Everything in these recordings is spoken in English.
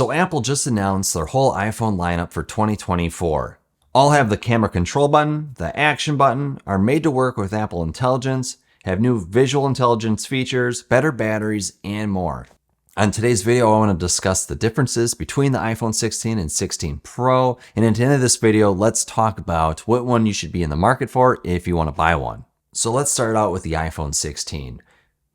So Apple just announced their whole iPhone lineup for 2024. All have the camera control button, the action button, are made to work with Apple Intelligence, have new visual intelligence features, better batteries, and more. On today's video, I want to discuss the differences between the iPhone 16 and 16 Pro. And at the end of this video, let's talk about what one you should be in the market for if you want to buy one. So let's start out with the iPhone 16.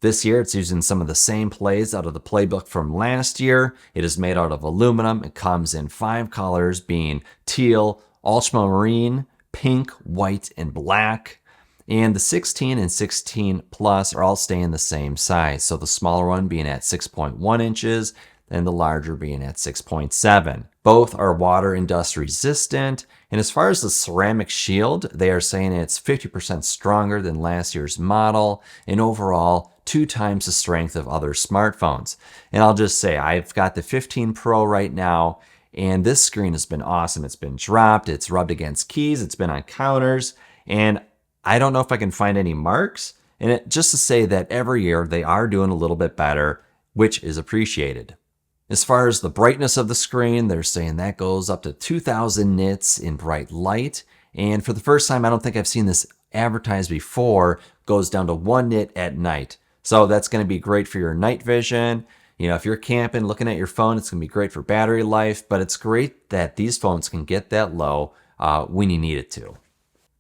This year, it's using some of the same plays out of the playbook from last year. It is made out of aluminum. It comes in 5 colors, being teal, ultramarine, pink, white, and black. And the 16 and 16 Plus are all staying the same size. So the smaller one being at 6.1 inches and the larger being at 6.7. Both are water and dust resistant. And as far as the ceramic shield, they are saying it's 50% stronger than last year's model and overall 2 times the strength of other smartphones. And I'll just say, I've got the 15 Pro right now, and this screen has been awesome. It's been dropped, it's rubbed against keys, it's been on counters, and I don't know if I can find any marks. And just to say that every year they are doing a little bit better, which is appreciated. As far as the brightness of the screen, they're saying that goes up to 2000 nits in bright light. And for the first time, I don't think I've seen this advertised before, goes down to 1 nit at night. So that's going to be great for your night vision. You know, if you're camping, looking at your phone, it's going to be great for battery life, but it's great that these phones can get that low when you need it to.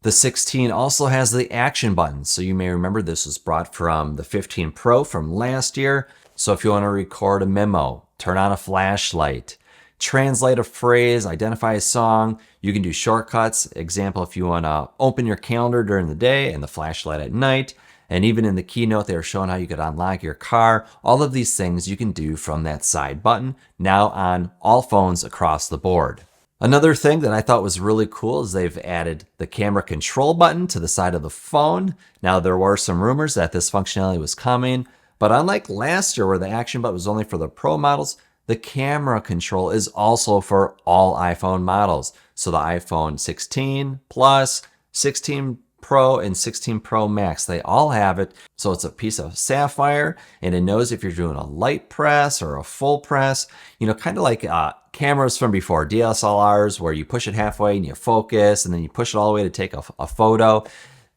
The 16 also has the action button. So you may remember this was brought from the 15 Pro from last year. So if you want to record a memo, turn on a flashlight, translate a phrase, identify a song, you can do shortcuts. Example, if you want to open your calendar during the day and the flashlight at night. And even in the keynote, they were showing how you could unlock your car. All of these things you can do from that side button, now on all phones across the board. Another thing that I thought was really cool is they've added the camera control button to the side of the phone. Now, there were some rumors that this functionality was coming, but unlike last year where the action button was only for the Pro models, the camera control is also for all iPhone models. So the iPhone 16 Plus, 16 Pro, and 16 Pro Max, they all have it. So it's a piece of sapphire, and it knows if you're doing a light press or a full press, you know, kind of like cameras from before, DSLRs, where you push it halfway and you focus, and then you push it all the way to take a photo.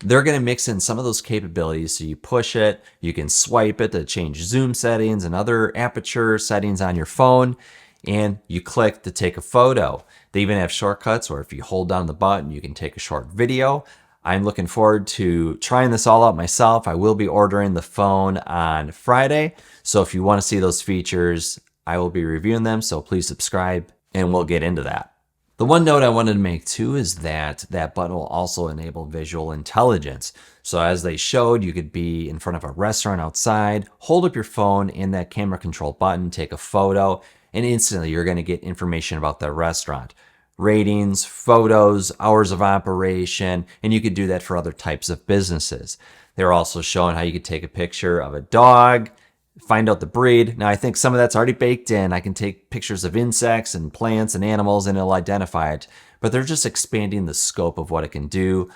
They're going to mix in some of those capabilities. So you push it, you can swipe it to change zoom settings and other aperture settings on your phone, and you click to take a photo. They even have shortcuts where if you hold down the button, you can take a short video. I'm looking forward to trying this all out myself. I will be ordering the phone on Friday. So if you want to see those features, I will be reviewing them. So please subscribe and we'll get into that. The one note I wanted to make too is that that button will also enable visual intelligence. So as they showed, you could be in front of a restaurant outside, hold up your phone and that camera control button, take a photo, and instantly you're going to get information about the restaurant. Ratings, photos, hours of operation, and you could do that for other types of businesses. They're also showing how you could take a picture of a dog, find out the breed. Now, I think some of that's already baked in. I can take pictures of insects and plants and animals and it'll identify it. But they're just expanding the scope of what it can do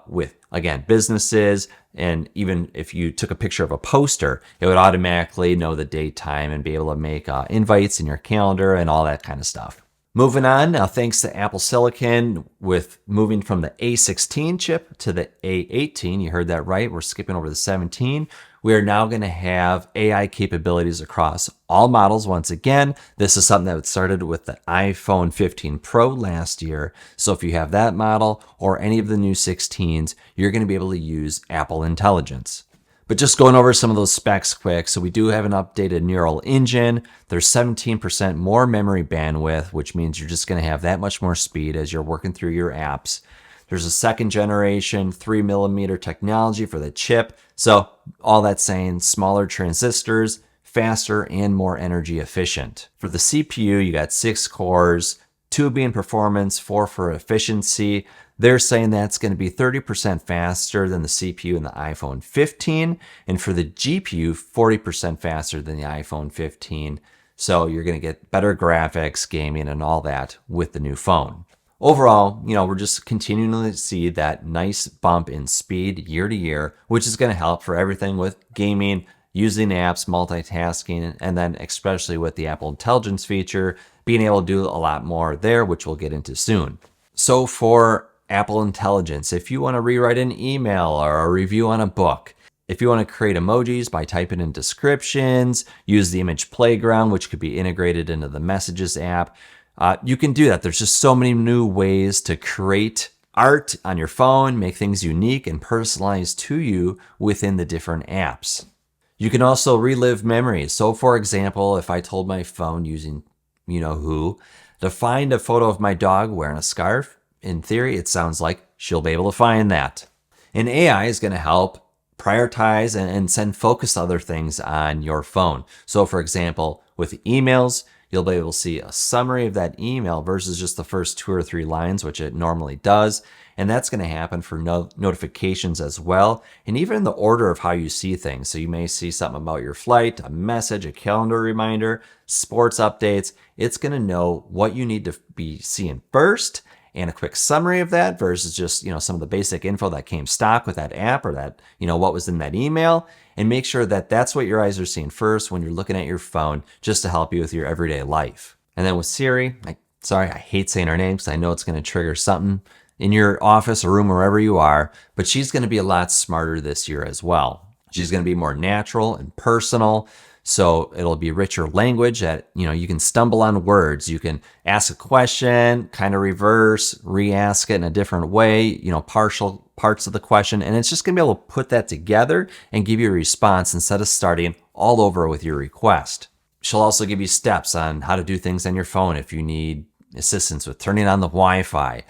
with, again, businesses. And even if you took a picture of a poster, it would automatically know the date, time, and be able to make invites in your calendar and all that kind of stuff. Moving on, now thanks to Apple Silicon, with moving from the A16 chip to the A18, you heard that right, we're skipping over the 17. We are now going to have AI capabilities across all models once again. This is something that started with the iPhone 15 Pro last year. So if you have that model or any of the new 16s, you're going to be able to use Apple Intelligence. But just going over some of those specs quick. So we do have an updated neural engine. There's 17% more memory bandwidth, which means you're just going to have that much more speed as you're working through your apps. There's a second generation 3mm technology for the chip. So all that's saying smaller transistors, faster and more energy efficient. For the CPU, you got 6 cores, 2 being performance, 4 for efficiency. They're saying that's going to be 30% faster than the CPU in the iPhone 15. And for the GPU, 40% faster than the iPhone 15. So you're going to get better graphics, gaming, and all that with the new phone. Overall, we're just continuing to see that nice bump in speed year to year, which is going to help for everything with gaming, using apps, multitasking, and then especially with the Apple Intelligence feature, being able to do a lot more there, which we'll get into soon. So for Apple Intelligence, if you want to rewrite an email or a review on a book, if you want to create emojis by typing in descriptions, use the image playground, which could be integrated into the Messages app, you can do that. There's just so many new ways to create art on your phone, make things unique and personalized to you within the different apps. You can also relive memories. So for example, if I told my phone using you-know-who to find a photo of my dog wearing a scarf, in theory, it sounds like she'll be able to find that. And AI is going to help prioritize and send focus to other things on your phone. So for example, with emails, you'll be able to see a summary of that email versus just the first 2 or 3 lines, which it normally does. And that's going to happen for notifications as well. And even the order of how you see things. So you may see something about your flight, a message, a calendar reminder, sports updates. It's going to know what you need to be seeing first and a quick summary of that versus just, some of the basic info that came stock with that app or that, what was in that email, and make sure that that's what your eyes are seeing first when you're looking at your phone, just to help you with your everyday life. And then with Siri, I hate saying her name because I know it's going to trigger something in your office or room, wherever you are, but she's going to be a lot smarter this year as well. She's going to be more natural and personal. So it'll be richer language that, you can stumble on words. You can ask a question, kind of reverse, re-ask it in a different way, partial parts of the question. And it's just going to be able to put that together and give you a response instead of starting all over with your request. She'll also give you steps on how to do things on your phone if you need assistance with turning on the Wi-Fi.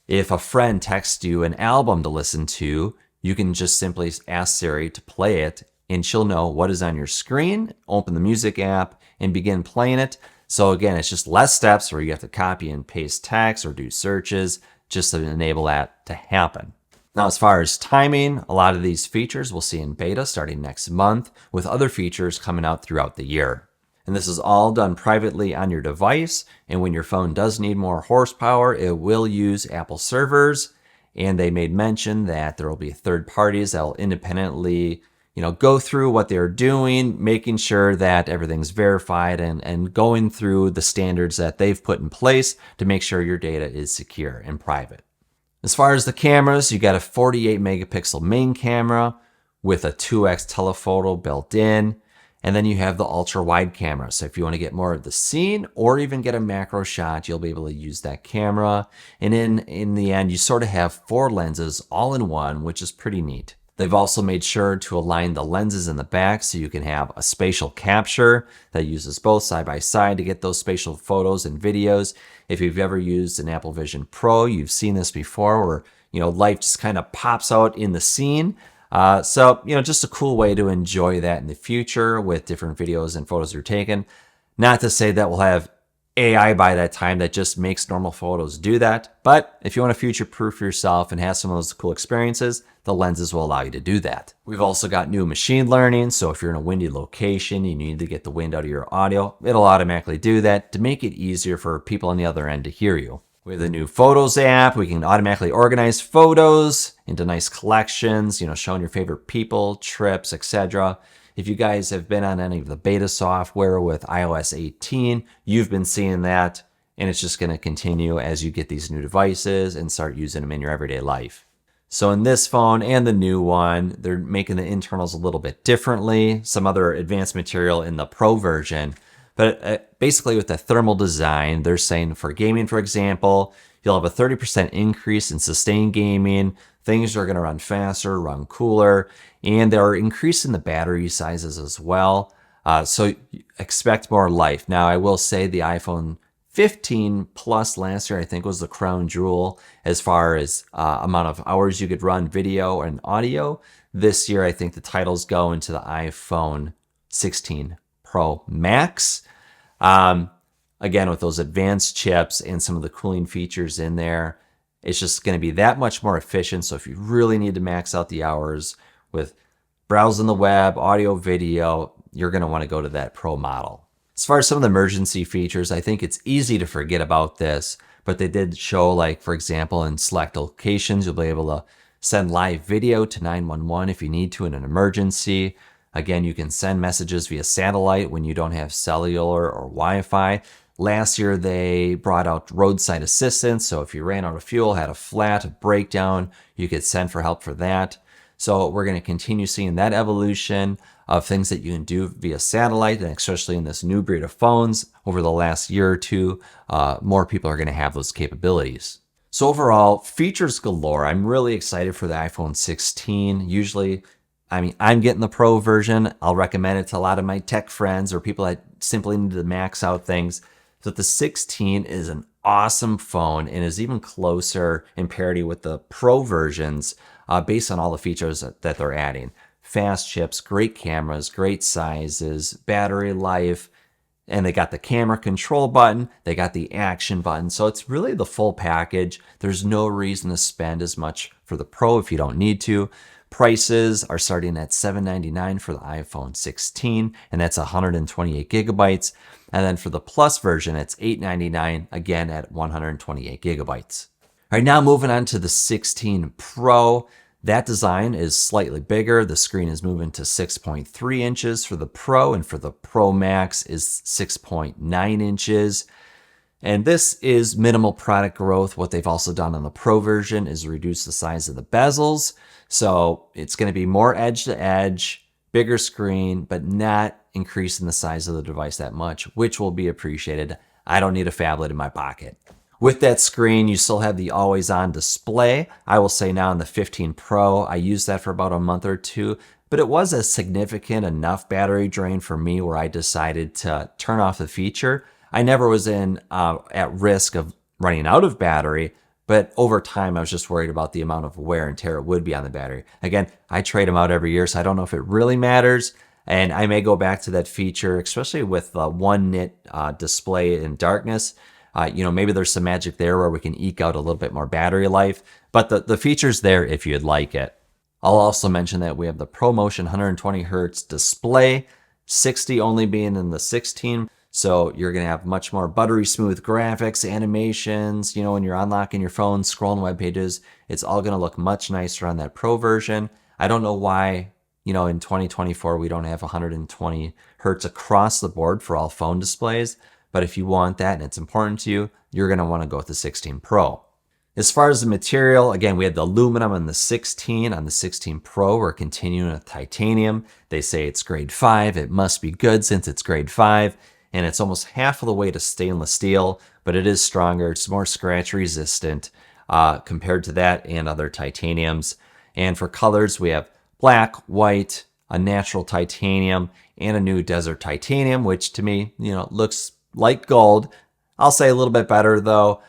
If a friend texts you an album to listen to, you can just simply ask Siri to play it, and she'll know what is on your screen, open the music app, and begin playing it. So again, it's just less steps where you have to copy and paste text or do searches just to enable that to happen. Now, as far as timing, a lot of these features we'll see in beta starting next month, with other features coming out throughout the year. And this is all done privately on your device. And when your phone does need more horsepower, it will use Apple servers. And they made mention that there will be third parties that will independently go through what they're doing, making sure that everything's verified and going through the standards that they've put in place to make sure your data is secure and private. As far as the cameras, you got a 48 megapixel main camera with a 2x telephoto built in. And then you have the ultra wide camera. So if you want to get more of the scene or even get a macro shot, you'll be able to use that camera. And in the end, you sort of have 4 lenses all in one, which is pretty neat. They've also made sure to align the lenses in the back so you can have a spatial capture that uses both side by side to get those spatial photos and videos. If you've ever used an Apple Vision Pro, you've seen this before where, life just kind of pops out in the scene. So just a cool way to enjoy that in the future with different videos and photos you're taking. Not to say that we'll have AI by that time that just makes normal photos do that. But if you want to future-proof yourself and have some of those cool experiences, the lenses will allow you to do that. We've also got new machine learning. So if you're in a windy location, you need to get the wind out of your audio, it'll automatically do that to make it easier for people on the other end to hear you. With a new Photos app, we can automatically organize photos into nice collections, showing your favorite people, trips, etc. If you guys have been on any of the beta software with iOS 18, you've been seeing that, and it's just going to continue as you get these new devices and start using them in your everyday life. So in this phone and the new one, they're making the internals a little bit differently, some other advanced material in the Pro version. But basically with the thermal design, they're saying for gaming, for example, you'll have a 30% increase in sustained gaming. Things are going to run faster, run cooler, and they're increasing the battery sizes as well. So expect more life. Now, I will say the iPhone 15 Plus last year, I think, was the crown jewel as far as amount of hours you could run video and audio. This year, I think the titles go into the iPhone 16 Pro Max. Again, with those advanced chips and some of the cooling features in there, it's just going to be that much more efficient. So if you really need to max out the hours with browsing the web, audio, video, you're going to want to go to that Pro model. As far as some of the emergency features, I think it's easy to forget about this, but they did show, like, for example, in select locations, you'll be able to send live video to 911 if you need to in an emergency. Again, you can send messages via satellite when you don't have cellular or Wi-Fi. Last year, they brought out roadside assistance. So if you ran out of fuel, had a flat, a breakdown, you could send for help for that. So we're going to continue seeing that evolution of things that you can do via satellite, and especially in this new breed of phones over the last year or two, more people are going to have those capabilities. So overall, features galore. I'm really excited for the iPhone 16. Usually, I'm getting the Pro version. I'll recommend it to a lot of my tech friends or people that simply need to max out things. So the 16 is an awesome phone and is even closer in parity with the Pro versions based on all the features that they're adding. Fast chips, great cameras, great sizes, battery life, and they got the camera control button, they got the action button. So it's really the full package. There's no reason to spend as much for the Pro if you don't need to. Prices are starting at $799 for the iPhone 16, and that's 128 gigabytes. And then for the Plus version, it's $899, again at 128 gigabytes. All right, now moving on to the 16 Pro. That design is slightly bigger. The screen is moving to 6.3 inches for the Pro, and for the Pro Max is 6.9 inches. And this is minimal product growth. What they've also done on the Pro version is reduce the size of the bezels. So it's going to be more edge to edge, bigger screen, but not increasing the size of the device that much, which will be appreciated. I don't need a phablet in my pocket. With that screen, you still have the always-on display. I will say now in the 15 Pro, I used that for about a month or two, but it was a significant enough battery drain for me where I decided to turn off the feature. I never was at risk of running out of battery, but over time, I was just worried about the amount of wear and tear it would be on the battery. Again, I trade them out every year, so I don't know if it really matters. And I may go back to that feature, especially with the one nit display in darkness. Maybe there's some magic there where we can eke out a little bit more battery life, but the feature's there if you'd like it. I'll also mention that we have the ProMotion 120 Hertz display, 60 only being in the 16. So you're going to have much more buttery smooth graphics, animations, when you're unlocking your phone, scrolling web pages, it's all going to look much nicer on that Pro version. I don't know why, in 2024, we don't have 120 Hertz across the board for all phone displays. But if you want that and it's important to you, you're going to want to go with the 16 Pro. As far as the material, again, we had the aluminum on the 16. On the 16 Pro, we're continuing with titanium. They say it's grade 5. It must be good since it's grade 5. And it's almost half of the way to stainless steel, but it is stronger. It's more scratch resistant compared to that and other titaniums. And for colors, we have black, white, a natural titanium, and a new desert titanium, which to me, looks like gold. I'll say a little bit better though.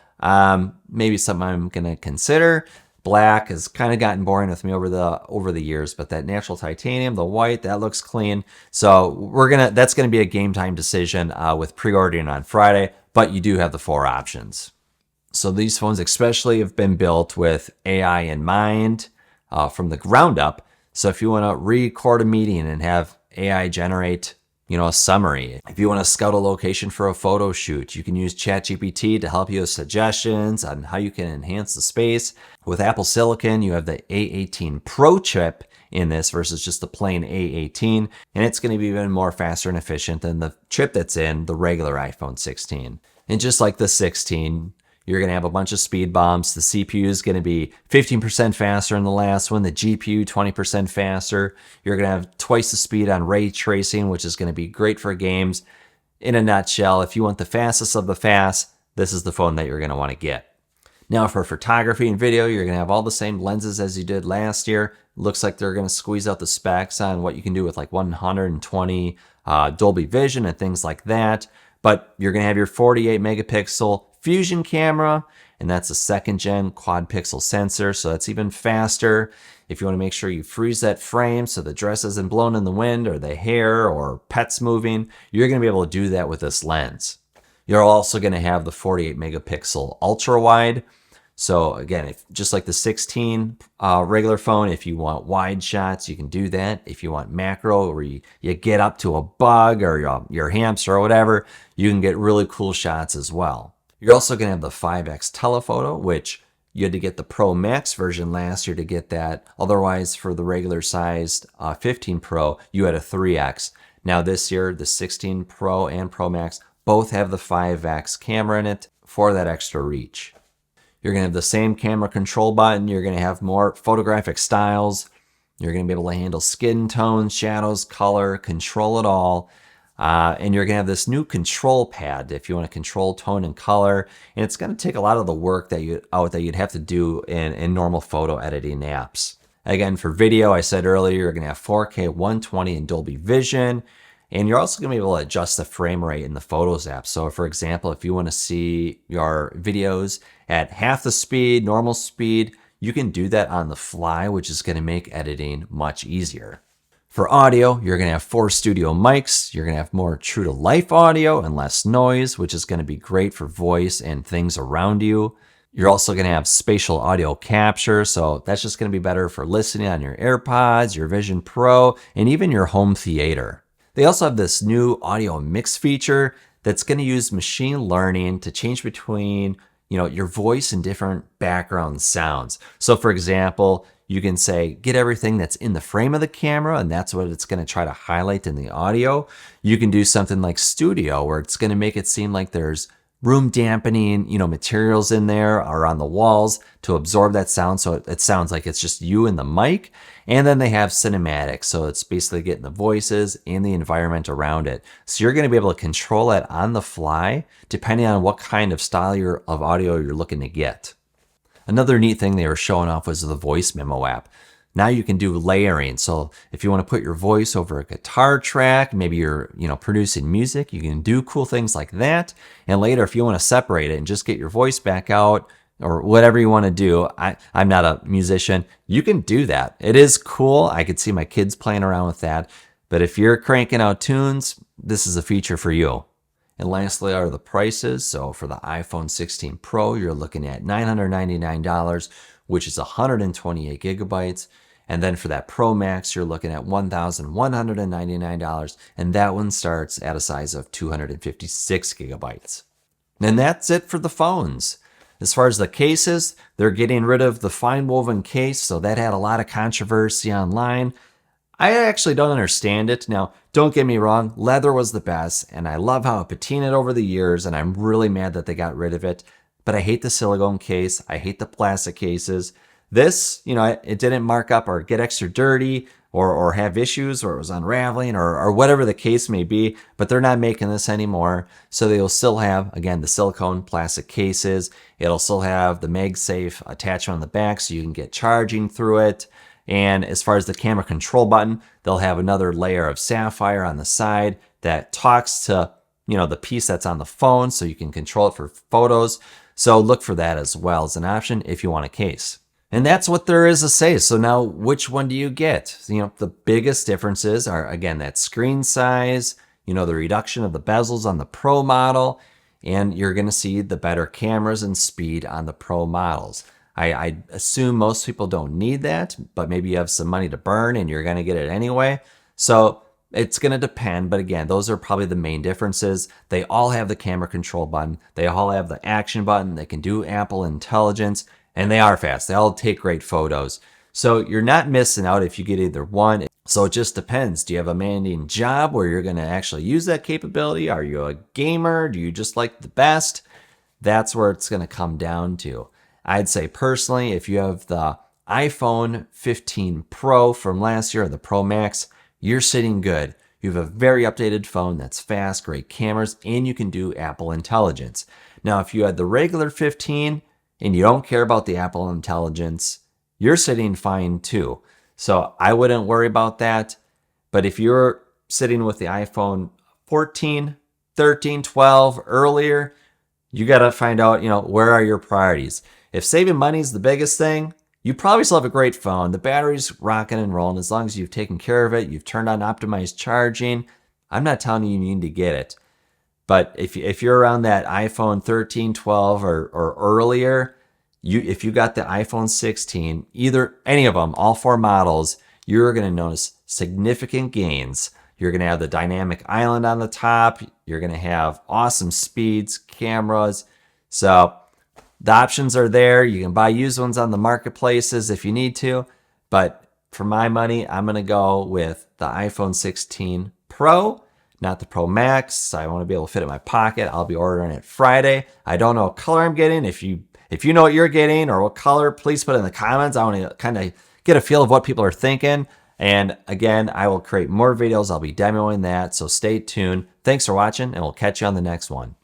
Maybe something I'm gonna consider. Black has kind of gotten boring with me over the years, but that natural titanium, the white, that looks clean. So that's gonna be a game time decision with pre-ordering on Friday, but you do have the 4 options. So these phones especially have been built with AI in mind from the ground up. So if you want to record a meeting and have AI generate a summary. If you want to scout a location for a photo shoot, you can use ChatGPT to help you with suggestions on how you can enhance the space. With Apple Silicon, you have the A18 Pro chip in this versus just the plain A18, and it's going to be even more faster and efficient than the chip that's in the regular iPhone 16. And just like the 16, you're going to have a bunch of speed bumps. The CPU is going to be 15% faster than the last one. The GPU 20% faster. You're going to have twice the speed on ray tracing, which is going to be great for games. In a nutshell, if you want the fastest of the fast, this is the phone that you're going to want to get. Now for photography and video, you're going to have all the same lenses as you did last year. Looks like they're going to squeeze out the specs on what you can do with like 120 Dolby Vision and things like that. But you're going to have your 48 megapixel Fusion camera, and that's a 2nd gen quad pixel sensor, so that's even faster. If you want to make sure you freeze that frame so the dress isn't blown in the wind or the hair or pets moving, you're going to be able to do that with this lens. You're also going to have the 48 megapixel ultra wide. So again, just like the 16 regular phone, if you want wide shots, you can do that. If you want macro, where you get up to a bug or your hamster or whatever, you can get really cool shots as well. You're also going to have the 5x telephoto, which You had to get the Pro Max version last year to get that. Otherwise, for the regular sized 15 Pro, you had a 3x. Now this year, the 16 Pro and Pro Max both have the 5x camera in it for that extra reach. You're going to have the same camera control button. You're going to have more photographic styles. You're going to be able to handle skin tones, shadows, color, control it all. And you're going to have this new control pad if you want to control tone and color. And it's going to take a lot of the work that you'd have to do in normal photo editing apps. Again, for video, I said earlier, you're going to have 4K 120 and Dolby Vision. And you're also going to be able to adjust the frame rate in the Photos app. So for example, if you want to see your videos at half the speed, normal speed, you can do that on the fly, which is going to make editing much easier. For audio, you're going to have 4 studio mics. You're going to have more true to life audio and less noise, which is going to be great for voice and things around you. You're also going to have spatial audio capture. So that's just going to be better for listening on your AirPods, your Vision Pro, and even your home theater. They also have this new audio mix feature that's going to use machine learning to change between, your voice and different background sounds. So for example, you can say, get everything that's in the frame of the camera, and that's what it's going to try to highlight in the audio. You can do something like studio, where it's going to make it seem like there's room dampening, materials in there or on the walls to absorb that sound. So it sounds like it's just you and the mic. And then they have cinematic. So it's basically getting the voices and the environment around it. So you're going to be able to control it on the fly, depending on what kind of style of audio you're looking to get. Another neat thing they were showing off was the voice memo app. Now you can do layering. So if you want to put your voice over a guitar track, maybe you're, producing music, you can do cool things like that. And later, if you want to separate it and just get your voice back out or whatever you want to do, I'm not a musician, you can do that. It is cool. I could see my kids playing around with that. But if you're cranking out tunes, this is a feature for you. And lastly are the prices. So for the iPhone 16 Pro, you're looking at $999, which is 128 gigabytes. And then for that Pro Max, you're looking at $1,199, and that one starts at a size of 256 gigabytes. And that's it for the phones. As far as the cases, they're getting rid of the fine woven case, so that had a lot of controversy online. I actually don't understand it. Now, don't get me wrong, leather was the best, and I love how it patinaed over the years, and I'm really mad that they got rid of it. But I hate the silicone case. I hate the plastic cases. This, it didn't mark up or get extra dirty or have issues or it was unraveling or whatever the case may be, but they're not making this anymore. So they'll still have, again, the silicone plastic cases. It'll still have the MagSafe attachment on the back so you can get charging through it. And as far as the camera control button, they'll have another layer of sapphire on the side that talks to, the piece that's on the phone so you can control it for photos. So look for that as well as an option if you want a case. And that's what there is to say. So now which one do you get? The biggest differences are, again, that screen size, the reduction of the bezels on the Pro model, and you're going to see the better cameras and speed on the Pro models. I assume most people don't need that, but maybe you have some money to burn and you're going to get it anyway. So it's going to depend. But again, those are probably the main differences. They all have the camera control button. They all have the action button. They can do Apple Intelligence. And they are fast. They all take great photos. So you're not missing out if you get either one. So it just depends. Do you have a demanding job where you're going to actually use that capability? Are you a gamer? Do you just like the best? That's where it's going to come down to. I'd say personally, if you have the iPhone 15 Pro from last year or the Pro Max, you're sitting good. You have a very updated phone that's fast, great cameras, and you can do Apple Intelligence. Now, if you had the regular 15, and you don't care about the Apple Intelligence, you're sitting fine too. So I wouldn't worry about that. But if you're sitting with the iPhone 14, 13, 12 earlier, you got to find out, where are your priorities? If saving money is the biggest thing, you probably still have a great phone. The battery's rocking and rolling as long as you've taken care of it. You've turned on optimized charging. I'm not telling you need to get it. But if you're around that iPhone 13, 12 or earlier, if you got the iPhone 16, either any of them, all 4 models, you're going to notice significant gains. You're going to have the dynamic island on the top. You're going to have awesome speeds, cameras. So The options are there. You can buy used ones on the marketplaces if you need to. But for my money, I'm going to go with the iPhone 16 Pro, not the Pro Max. I want to be able to fit it in my pocket. I'll be ordering it Friday. I don't know what color I'm getting. If you know what you're getting or what color, please put it in the comments. I want to kind of get a feel of what people are thinking. And again, I will create more videos. I'll be demoing that. So stay tuned. Thanks for watching, and we'll catch you on the next one.